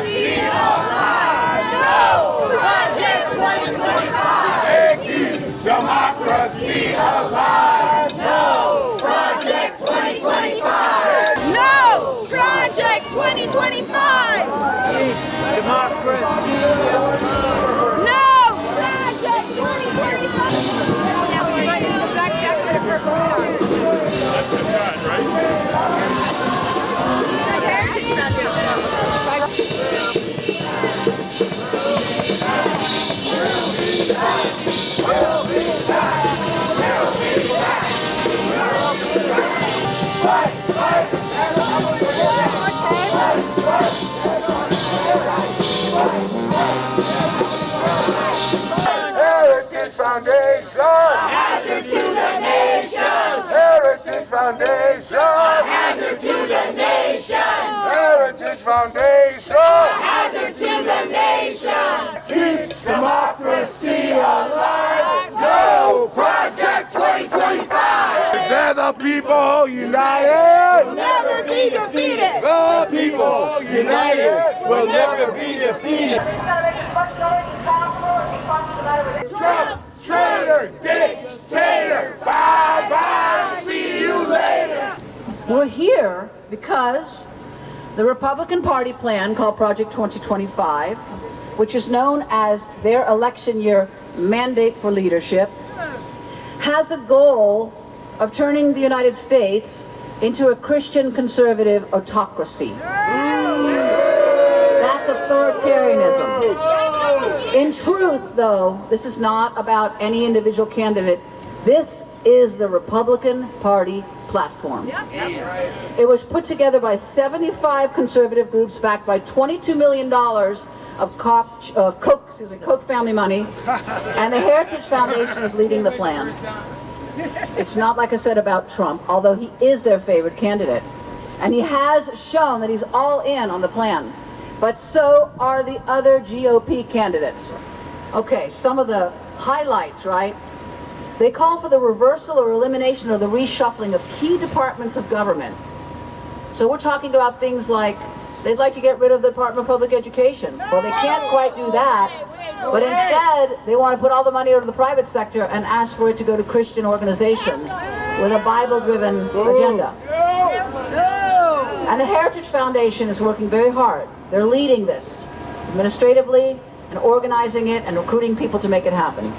democracy alive! No! Project 2025! Keep democracy alive! No! Project 2025! No! Project 2025! Keep democracy alive! No! Project 2025! Now we're right into the black jacket and purple heart. That's the shot, right? Heritage Foundation! Hazard to the nation! Heritage Foundation! Hazard to the nation! Heritage Foundation! Hazard to the nation! Keep democracy alive! Go! Project 2025! Is the people united? Will never be defeated! The people united will never be defeated! Trump, traitor, dictator, bye-bye, see you later! We're here because the Republican Party plan called Project 2025, which is known as their election year mandate for leadership, has a goal of turning the United States into a Christian conservative autocracy. That's authoritarianism. In truth, though, this is not about any individual candidate. This is the Republican Party platform. It was put together by 75 conservative groups backed by $22 million of Koch family money, and the Heritage Foundation is leading the plan. It's not, like I said, about Trump, although he is their favorite candidate. And he has shown that he's all in on the plan. But so are the other GOP candidates. Okay, some of the highlights, right? They call for the reversal or elimination or the reshuffling of key departments of government. So we're talking about things like they'd like to get rid of the Department of Public Education. Well, they can't quite do that, but instead they want to put all the money over to the private sector and ask for it to go to Christian organizations with a Bible-driven agenda. And the Heritage Foundation is working very hard. They're leading this administratively and organizing it and recruiting people to make it happen.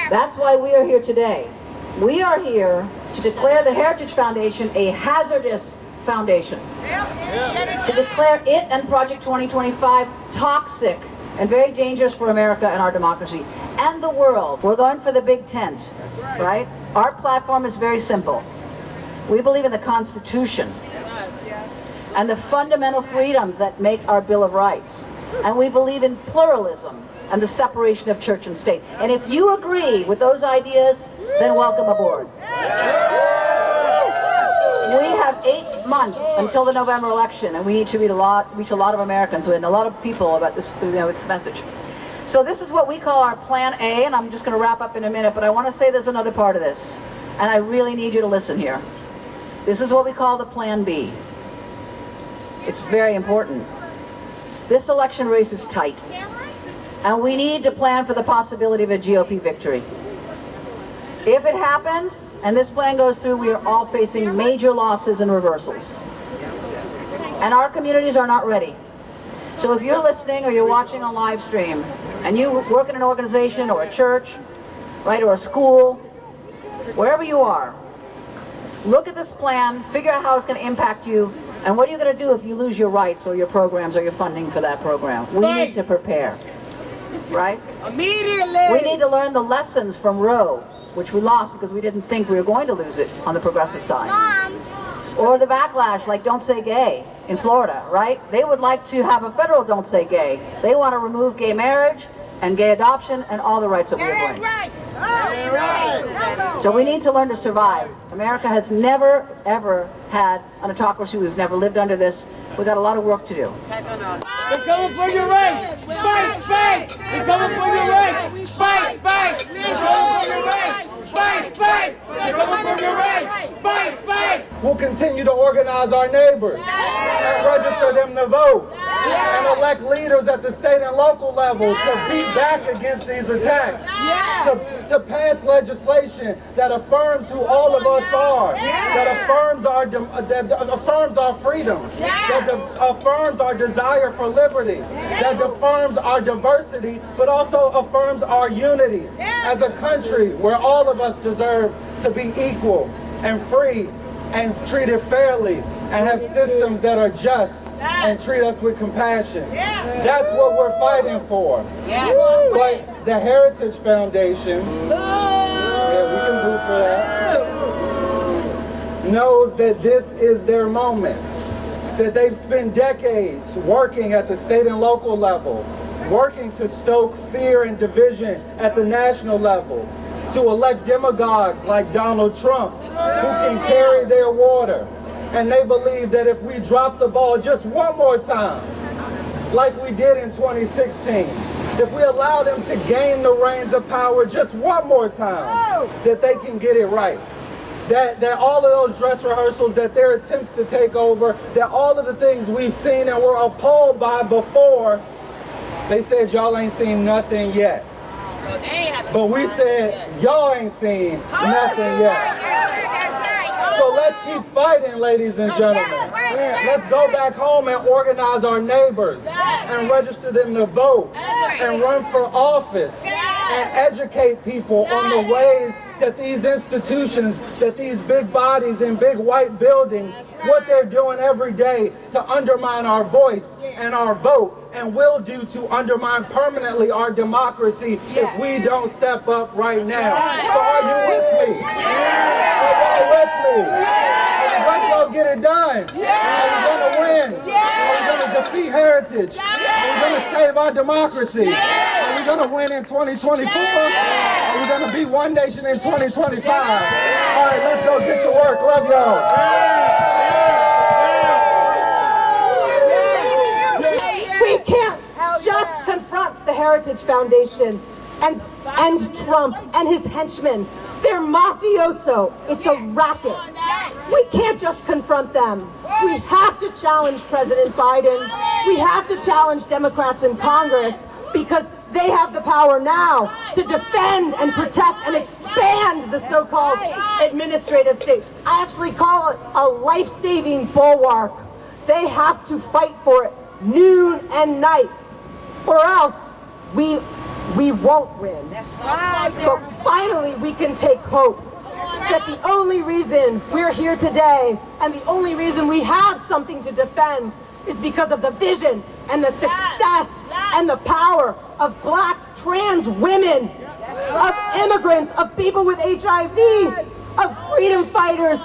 That's why we are here today. We are here to declare the Heritage Foundation a hazardous foundation. To declare it and Project 2025 toxic and very dangerous for America and our democracy and the world. We're going for the big tent, right? Our platform is very simple. We believe in the Constitution and the fundamental freedoms that make our Bill of Rights. And we believe in pluralism and the separation of church and state. And if you agree with those ideas, then welcome aboard. We have 8 months until the November election, and we need to reach a lot of Americans and a lot of people about this, this message. So this is what we call our Plan A, and I'm just going to wrap up in a minute, but I want to say there's another part of this, and I really need you to listen here. This is what we call the Plan B. It's very important. This election race is tight, and we need to plan for the possibility of a GOP victory. If it happens, and this plan goes through, we are all facing major losses and reversals. And our communities are not ready. So if you're listening or you're watching on live stream, and you work in an organization or a church, right, or a school, wherever you are, look at this plan, figure out how it's going to impact you, and what are you going to do if you lose your rights or your programs or your funding for that program? We need to prepare, right? Immediately! We need to learn the lessons from Roe, which we lost because we didn't think we were going to lose it on the progressive side. Mom. Or the backlash like Don't Say Gay in Florida, right? They would like to have a federal Don't Say Gay. They want to remove gay marriage and gay adoption and all the rights that we have. Right! So we need to learn to survive. America has never, ever had an autocracy. We've never lived under this. We've got a lot of work to do. They're coming for your rights! Fight, fight! They're coming for your rights! Fight, fight! They're coming for your rights! Fight, fight! They're coming for your rights! Fight, fight! We'll continue to organize our neighbors and register them to vote. and elect leaders at the state and local level to beat back against these attacks, to pass legislation that affirms who all of us are, that affirms our freedom, that affirms our desire for liberty, that affirms our diversity, but also affirms our unity as a country where all of us deserve to be equal and free and treated fairly and have systems that are just and treat us with compassion. That's what we're fighting for. But the Heritage Foundation, we can boo for that, knows that this is their moment, that they've spent decades working at the state and local level, working to stoke fear and division at the national level, to elect demagogues like Donald Trump, who can carry their water. And they believe that if we drop the ball just one more time, like we did in 2016, if we allow them to gain the reins of power just one more time, that they can get it right. That all of those dress rehearsals, that their attempts to take over, that all of the things we've seen and were appalled by before, they said y'all ain't seen nothing yet. But we said y'all ain't seen nothing yet. So let's keep fighting, ladies and gentlemen. Let's go back home and organize our neighbors and register them to vote and run for office and educate people on the ways that these institutions, that these big bodies in big white buildings, what they're doing every day to undermine our voice and our vote, and will do to undermine permanently our democracy if we don't step up right now. So are you with me? Are y'all with me? Let's go get it done. Are we gonna win? Are we gonna defeat heritage? Are we gonna save our democracy? Are we gonna win in 2024? Are we gonna be one nation in 2025? All right, let's go get to work. Love y'all. We can't just confront the Heritage Foundation and Trump and his henchmen. They're mafioso. It's a racket. We can't just confront them. We have to challenge President Biden. We have to challenge Democrats in Congress, because they have the power now to defend and protect and expand the so-called administrative state. I actually call it a life-saving bulwark. They have to fight for it noon and night, or else we won't win. But finally we can take hope that the only reason we're here today and the only reason we have something to defend is because of the vision and the success and the power of Black trans women, of immigrants, of people with HIV, of freedom fighters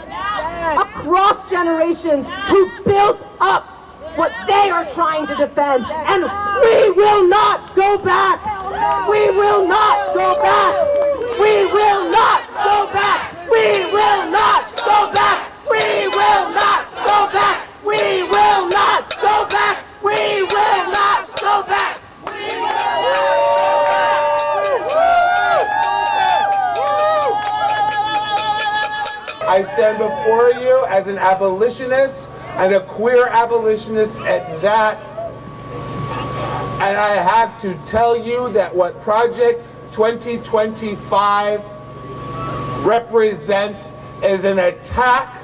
across generations who built up what they are trying to defend. And we will not go back. We will not go back. We will not go back. We will not go back. We will not go back. We will not go back. We will not go back. We will not go back. I stand before you as an abolitionist, and a queer abolitionist at that. And I have to tell you that what Project 2025 represents is an attack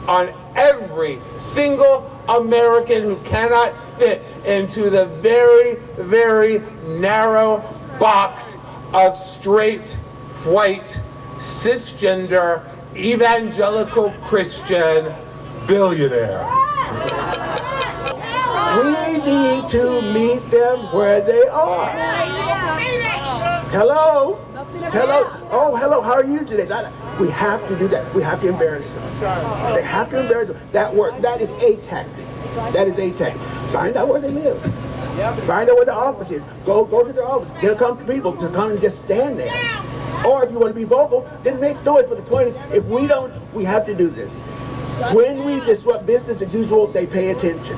on every single American who cannot fit into the very, very narrow box of straight, white, cisgender, evangelical Christian billionaire. We need to meet them where they are. Hello? Hello? Oh, hello, how are you today? We have to do that. We have to embarrass them. They have to embarrass them. That is a tactic. That is a tactic. Find out where they live. Find out where the office is. Go to their office. Get a couple of people to come and just stand there. Or if you want to be vocal, then make noise. But the point is, if we don't, we have to do this. When we disrupt business as usual, they pay attention.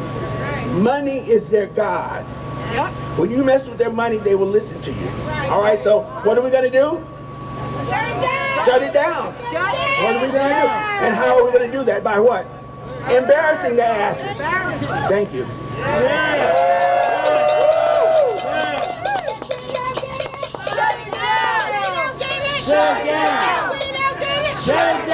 Money is their God. When you mess with their money, they will listen to you. All right, so what are we going to do? Shut it down. What are we going to do? And how are we going to do that? By what? Embarrassing their asses. Thank you. Shut it down. We now did it. Shut it down.